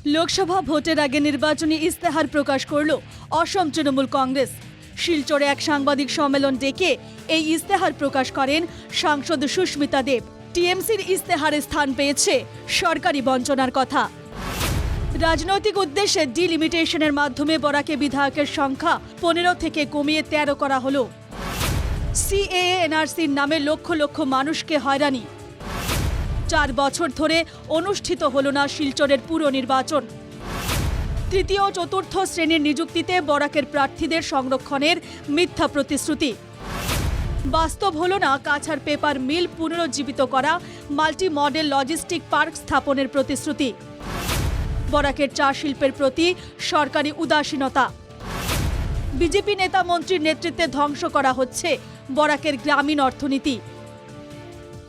লোকসভা ভোটের আগে নির্বাচনী ইস্তেহার প্রকাশ করল অসম তৃণমূল কংগ্রেস। শিলচরে এক সাংবাদিক সম্মেলন ডেকে এই ইস্তেহার প্রকাশ করেন সাংসদ সুস্মিতা দেব। টিএমসির ইস্তেহারে স্থান পেয়েছে সরকারি বঞ্চনার কথা। রাজনৈতিক উদ্দেশ্যে ডিলিমিটেশনের মাধ্যমে বরাকে বিধায়কের সংখ্যা 15 থেকে কমিয়ে 13 করা হলো। সিএএ এনআরসির নামে লক্ষ লক্ষ মানুষকে হয়রানি। 4 বছর ধরে অনুষ্ঠিত হল না শিলচরের পুর নির্বাচন। তৃতীয় ও চতুর্থ শ্রেণীর নিযুক্তিতে বরাকের প্রার্থীদের সংরক্ষণের মিথ্যা প্রতিশ্রুতি। বাস্তব হল না কাছাড় পেপার মিল পুনরুজ্জীবিত করা, মাল্টি মডেল লজিস্টিক পার্ক স্থাপনের প্রতিশ্রুতি। বরাকের চা শিল্পের প্রতি সরকারি উদাসীনতা। বিজেপি নেতা মন্ত্রীর নেতৃত্বে ধ্বংস করা হচ্ছে বরাকের গ্রামীণ অর্থনীতি।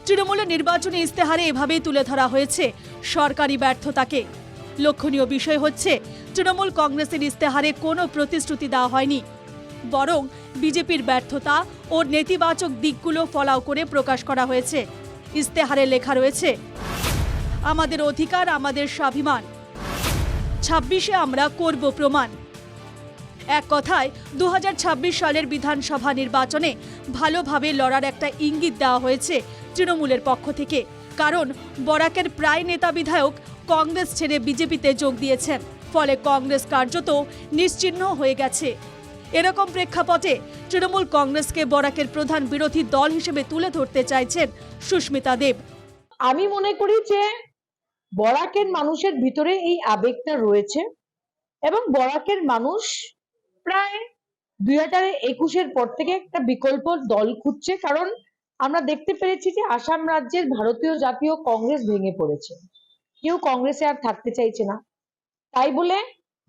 তৃণমূলের নির্বাচনী ইস্তেহারে এভাবেই তুলে ধরা হয়েছে সরকারি ব্যর্থতাকে। লক্ষণীয় বিষয় হচ্ছে তৃণমূল কংগ্রেসের ইস্তেহারে কোনো প্রতিশ্রুতি দেওয়া হয়নি, বরং বিজেপির ব্যর্থতা ও নেতিবাচক দিকগুলো ফলাও করে প্রকাশ করা হয়েছে। ইস্তেহারে লেখা রয়েছে, আমাদের অধিকার, আমাদের স্বাভিমান, 26-এ আমরা করব প্রমাণ। এক কথায় 2026 সালের বিধানসভা নির্বাচনে ভালোভাবে লড়ার একটা ইঙ্গিত দেওয়া হয়েছে তৃণমূলের পক্ষ থেকে। কারণ বরাকের প্রায় নেতা বিধায়ক কংগ্রেস ছেড়ে বিজেপিতে যোগ দিয়েছেন, ফলে কংগ্রেস কার্যত নিশ্চিহ্ন হয়ে গেছে। এরকম প্রেক্ষাপটে তৃণমূল কংগ্রেসকে বরাকের প্রধান বিরোধী দল হিসেবে তুলে ধরতে চাইছেন সুস্মিতা দেব। আমি মনে করি যে বরাকের মানুষের ভিতরে এই আবেগটা রয়েছে এবং বরাকের মানুষ প্রায় 2021-এর পর থেকে একটা বিকল্প দল খুঁজছে। কারণ আমরা দেখতে পেরেছি যে আসাম রাজ্যের ভারতীয় জাতীয় কংগ্রেস ভেঙে পড়েছে, কেউ কংগ্রেসে আর থাকতে চাইছে না। তাই বলে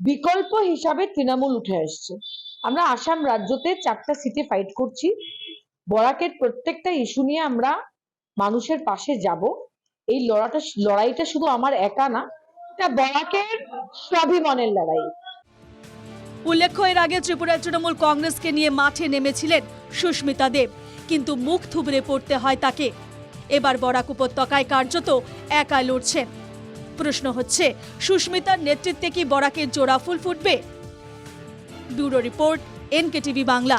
বিকল্প হিসাবে তৃণমূল উঠে আসছে। আমরা আসাম রাজ্যতে 4টা সিটে ফাইট করছি। বরাকের প্রত্যেকটা ইস্যু নিয়ে আমরা মানুষের পাশে যাব। এই লড়াইটা শুধু আমার একা না, এটা বরাকের স্বাভিমানের লড়াই। উল্লেখ্য, এর আগে ত্রিপুরার তৃণমূল কংগ্রেসকে নিয়ে মাঠে নেমেছিলেন সুস্মিতা দেব, কিন্তু মুখ থুবড়ে পড়তে হয় তাকে। এবার বরাক উপত্যকায় কার্যত একা লড়ছেন। প্রশ্ন হচ্ছে, সুস্মিতার নেতৃত্বে কি বরাকের জোড়া ফুল ফুটবে? Bureau report, NKTV Bangla.